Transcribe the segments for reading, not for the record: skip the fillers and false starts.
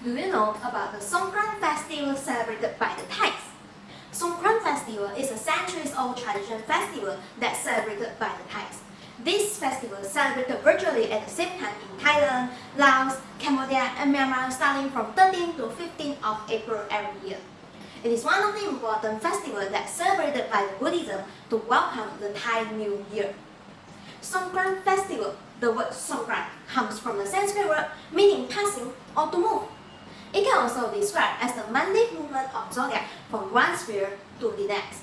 Do you know about the Songkran festival celebrated by the Thais? Songkran festival is a centuries-old tradition festival that's celebrated by the Thais. This festival is celebrated virtually at the same time in Thailand, Laos, Cambodia and Myanmar starting from 13th to 15th of April every year. It is one of the important festivals that's celebrated by the Buddhism to welcome the Thai New Year. Songkran festival, the word Songkran comes from the Sanskrit word meaning passing or to move. It can also be described as the monthly movement of zodiac from one sphere to the next.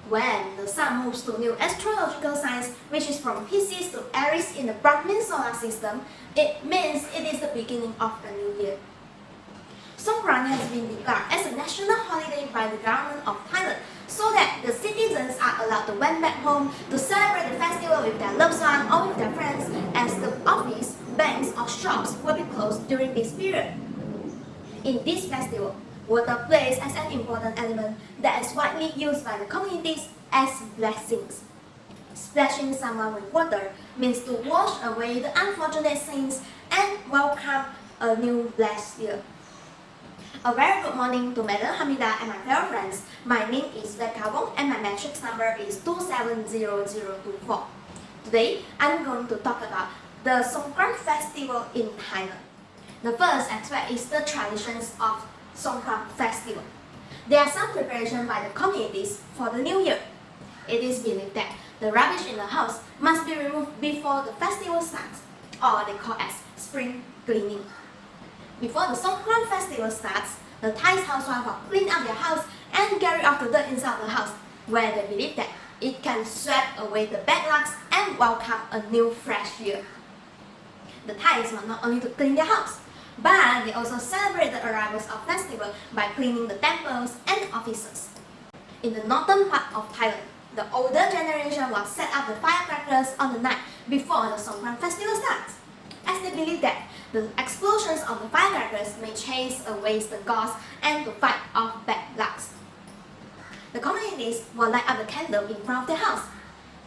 When the sun moves to new astrological signs, which is from Pisces to Aries in the Brahmin solar system, it means it is the beginning of the new year. Songkran has been declared as a national holiday by the government of Thailand so that the citizens are allowed to went back home to celebrate the festival with their loved ones or with their friends, as the office, banks or shops will be closed during this period. In this festival, water plays as an important element that is widely used by the communities as blessings. Splashing someone with water means to wash away the unfortunate sins and welcome a new blessed year. A very good morning to Madam Hamida and my fellow friends. My name is Lekabong and my matrix number is 270024. Today, I'm going to talk about the Songkran festival in Thailand. The first aspect is the traditions of Songkran festival. There are some preparation by the communities for the new year. It is believed that the rubbish in the house must be removed before the festival starts, or they call as spring cleaning. Before the Songkran festival starts, the Thai housewives will clean up their house and carry off the dirt inside the house, where they believe that it can sweep away the bad lucks and welcome a new fresh year. The Thais want not only to clean their house, but they also celebrate the arrivals of festival by cleaning the temples and offices. In the northern part of Thailand, the older generation will set up the firecrackers on the night before the Songkran festival starts, as they believe that the explosions of the firecrackers may chase away the ghosts and to fight off bad lucks. The communities will light up the candle in front of their house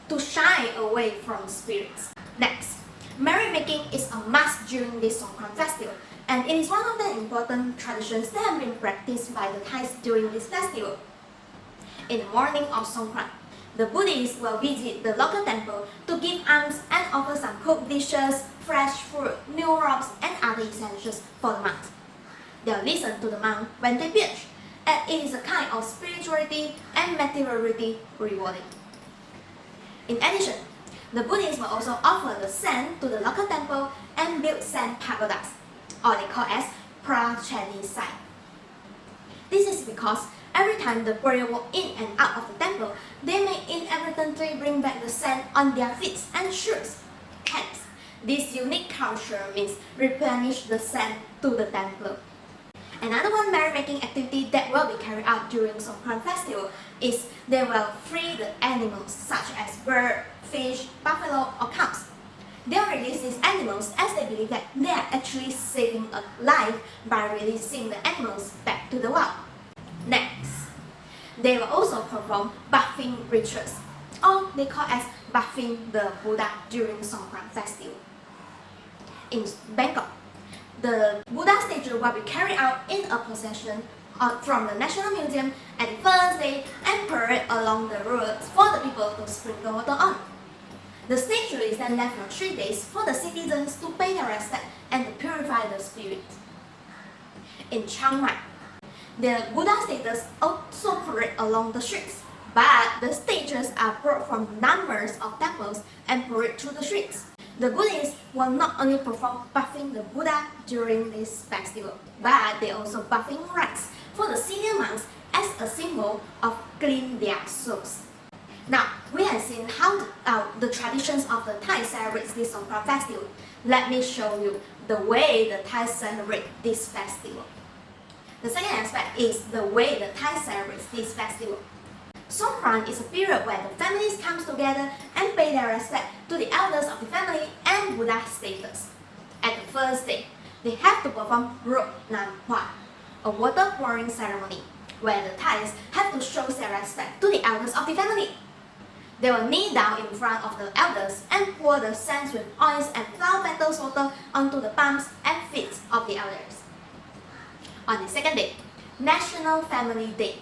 to shy away from spirits. Next, merrymaking is a must during this Songkran festival, and it is one of the important traditions that have been practiced by the Thais during this festival. In the morning of Songkran, the Buddhists will visit the local temple to give alms and offer some cooked dishes, fresh fruit, new robes and other essentials for the monks. They'll listen to the monk when they preach, and it is a kind of spirituality and materiality rewarding. In addition, the Buddhists will also offer the sand to the local temple and build sand pagodas, or they call as prachadisai. This is because every time the warrior walk in and out of the temple, they may inadvertently bring back the sand on their feet and shoes. Hence, this unique culture means replenish the sand to the temple. Another one merrymaking activity that will be carried out during Songkran festival is they will free the animals such as bird, fish, buffalo or cows. They'll release these animals as they believe that they are actually saving a life by releasing the animals back to the wild. Next, they will also perform buffing rituals, or they call as buffing the Buddha during Songkran festival. In Bangkok, the Buddha statue will be carried out in a procession from the National Museum at the first day and parade along the roads for the people to sprinkle water on. The statue is then left for 3 days for the citizens to pay their respect and to purify the spirit. In Chiang Mai, the Buddha statues also parade along the streets, but the statues are brought from numbers of temples and parade through the streets. The Buddhists will not only perform buffing the Buddha during this festival, but they also buffing rites for the senior monks as a symbol of clean their souls. Now, we have seen how the traditions of the Thai celebrate this Songkran festival. Let me show you the way the Thai celebrate this festival. The second aspect is the way the Thai celebrates this festival. Songkran is a period where the families come together and pay their respect to the elders of the family and Buddha status. At the first day, they have to perform Rot Nam Hua, a water pouring ceremony, where the Thais have to show their respect to the elders of the family. They will kneel down in front of the elders and pour the sands with oils and flower petals water onto the palms and feet of the elders. On the second day, National Family Day.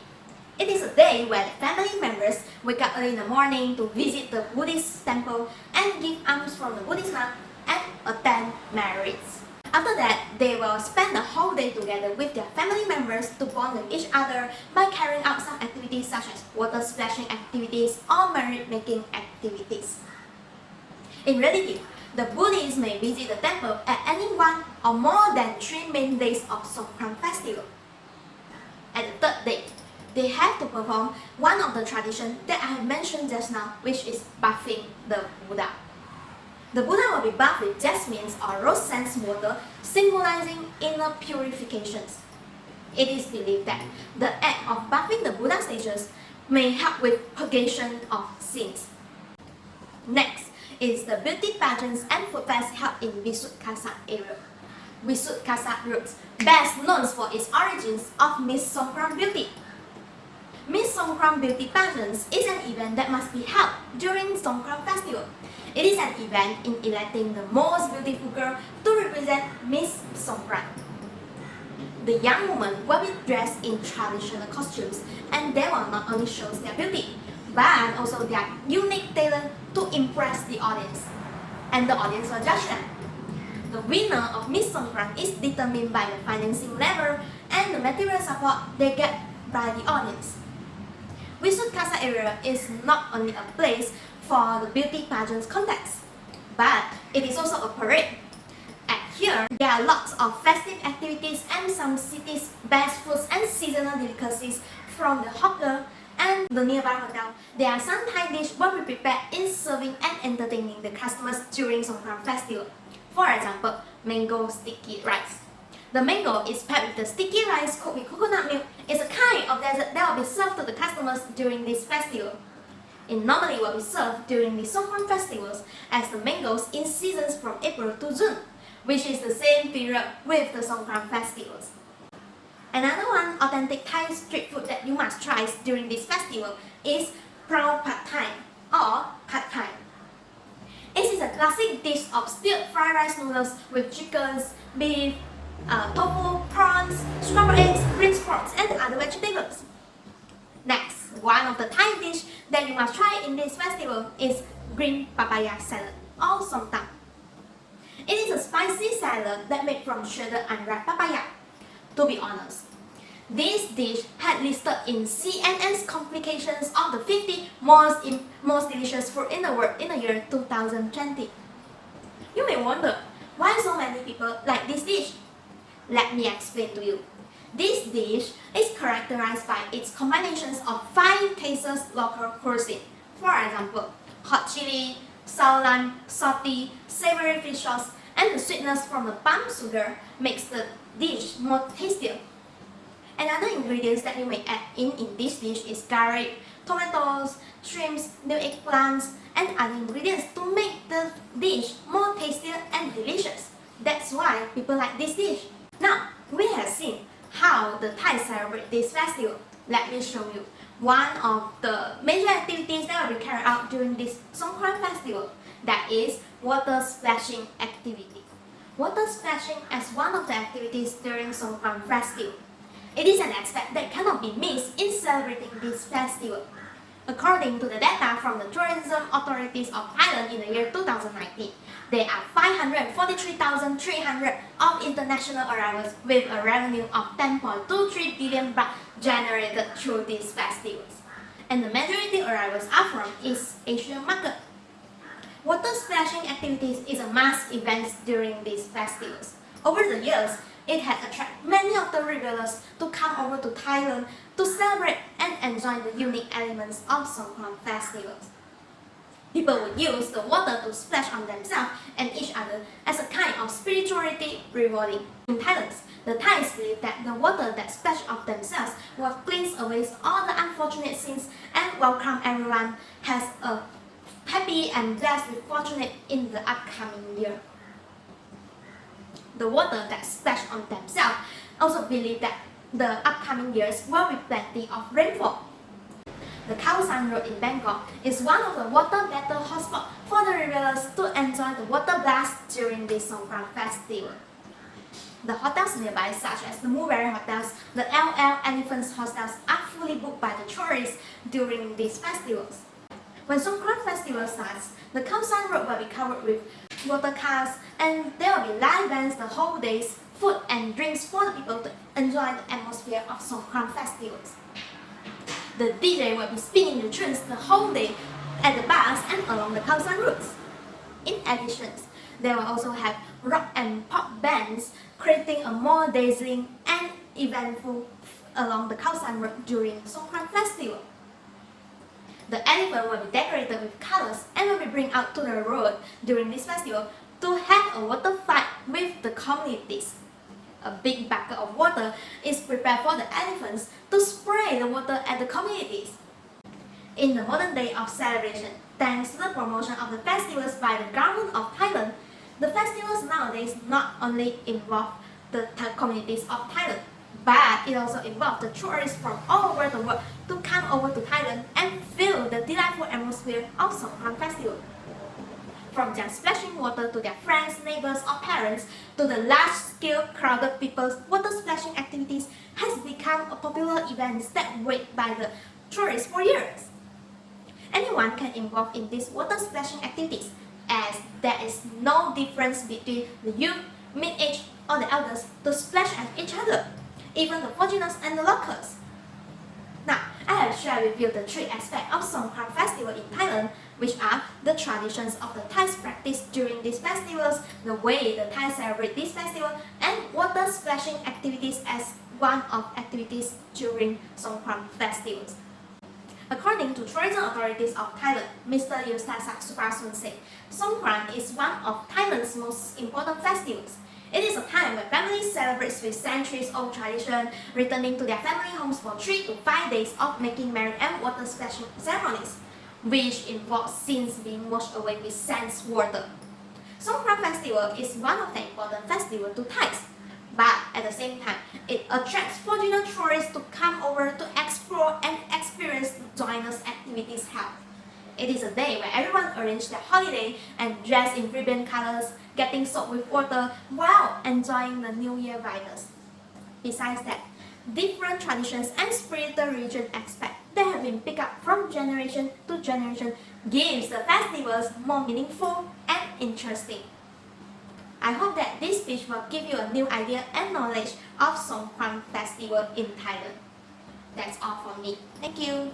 It is a day where the family members wake up early in the morning to visit the Buddhist temple and give alms from the Buddhist monk and attend marriages. After that, they will spend the whole day together with their family members to bond with each other by carrying out some activities such as water splashing activities or merit making activities. In reality, the Buddhists may visit the temple at any one or more than 3 main days of Songkran festival. At the third day, they have to perform one of the traditions that I have mentioned just now, which is bathing the Buddha. The Buddha will be bathed with jasmine or rose scent water, symbolizing inner purifications. It is believed that the act of bathing the Buddha statues may help with purgation of sins. Next is the beauty pageants and food fairs held in Visutkasa area. Visutkasa roots, best known for its origins of Miss Songkran Beauty. Miss Songkran Beauty Pageants is an event that must be held during Songkran Festival. It is an event in electing the most beautiful girl to represent Miss Songkran. The young women will be dressed in traditional costumes, and they will not only show their beauty, but also their unique talent to impress the audience. And the audience will judge them. The winner of Miss Songkran is determined by the financing level and the material support they get by the audience. Visutkasa area is not only a place for the beauty pageants contest, but it is also a parade. At here, there are lots of festive activities and some cities' best foods and seasonal delicacies from the hawker and the nearby hotel. There are some Thai dishes will be prepared in serving and entertaining the customers during Songkran festival. For example, mango sticky rice. The mango is paired with the sticky rice cooked with coconut milk. It's a kind of dessert that will be served to the customers during this festival. It normally will be served during the Songkran festivals as the mangoes in seasons from April to June, which is the same period with the Songkran festivals. Another one authentic Thai street food that you must try during this festival is prawn pad Thai or pad Thai. It is a classic dish of stewed fried rice noodles with chickens, beef, tofu, prawns, scrambled eggs, green sprouts, and other vegetables. Next, one of the Thai dishes that you must try in this festival is green papaya salad or som tam. It is a spicy salad that made from shredded unripe papaya. To be honest, this dish had listed in CNN's complications of the 50 most delicious food in the world in the year 2020. You may wonder, why so many people like this dish? Let me explain to you. This dish is characterized by its combinations of 5 tastes local cuisine. For example, hot chili, sour lime, salty, savory fish sauce, and the sweetness from the palm sugar makes the dish more tastier. Another ingredients that you may add in this dish is garlic, tomatoes, shrimps, new eggplants, and other ingredients to make the dish more tastier and delicious. That's why people like this dish. Now, we have seen how the Thai celebrate this festival. Let me show you one of the major activities that will be carried out during this Songkran festival. That is water splashing activity. Water splashing as one of the activities during Songkran festival. It is an aspect that cannot be missed in celebrating this festival. According to the data from the tourism authorities of Thailand in the year 2019, there are 543,300 of international arrivals with a revenue of 10.23 billion baht generated through these festivals. And the majority arrivals are from East Asian market. Water splashing activities is a mass event during these festivals. Over the years, it had attracted many of the revelers to come over to Thailand to celebrate and enjoy the unique elements of Songkran festivals. People would use the water to splash on themselves and each other as a kind of spirituality rewarding. In Thailand, the Thais believe that the water that splash off themselves will cleanse away all the unfortunate sins and welcome everyone has a happy and blessed with fortunate in the upcoming year. The water that splash on themselves also believe that the upcoming years will be plenty of rainfall. The Khao San Road in Bangkok is one of the water battle hotspots for the revelers to enjoy the water blast during this Songkran festival. The hotels nearby, such as the Mulberry Hotels, the LL Elephants hotels, are fully booked by the tourists during these festivals. When Songkran festival starts, the Khao San Road will be covered with water cars and there will be live bands the whole days, food and drinks for the people to enjoy the atmosphere of Songkran festivals. The DJ will be spinning the tunes the whole day at the bars and along the Khao San routes. In addition, they will also have rock and pop bands creating a more dazzling and eventful along the Khao San road during Songkran festival. The elephant will be decorated with colors and will be brought out to the road during this festival to have a water fight with the communities. A big bucket of water is prepared for the elephants to spray the water at the communities. In the modern day of celebration, thanks to the promotion of the festivals by the government of Thailand, the festivals nowadays not only involve the communities of Thailand, but it also involves the tourists from all over the world to come over to Thailand and feel the delightful atmosphere of Songkran festival. From just splashing water to their friends, neighbors or parents, to the large-scale crowded people's water splashing activities has become a popular event that wait by the tourists for years. Anyone can involve in these water splashing activities, as there is no difference between the youth, mid-age or the elders to splash at each other, even the foreigners and the locals. Now, I have shared with you the three aspects of Songkran festival in Thailand, which are the traditions of the Thais practice during these festivals, the way the Thais celebrate this festival, and water splashing activities as one of activities during Songkran festivals. According to tourism authorities of Thailand, Mr. Yustasak Suprasun said, Songkran is one of Thailand's most important festivals. It is a time when families celebrate with centuries-old tradition, returning to their family homes for 3 to 5 days of making merry and water splashing ceremonies, which involve scenes being washed away with sand water. Songkran festival is one of the important festivals to Thais, but at the same time, it attracts foreign tourists to come over to explore and experience the joyous activities held. It is a day where everyone arranges their holiday and dress in vibrant colors, getting soaked with water while enjoying the New Year vibes. Besides that, different traditions and spiritual religion aspects that have been picked up from generation to generation gives the festivals more meaningful and interesting. I hope that this speech will give you a new idea and knowledge of Songkran festival in Thailand. That's all from me. Thank you.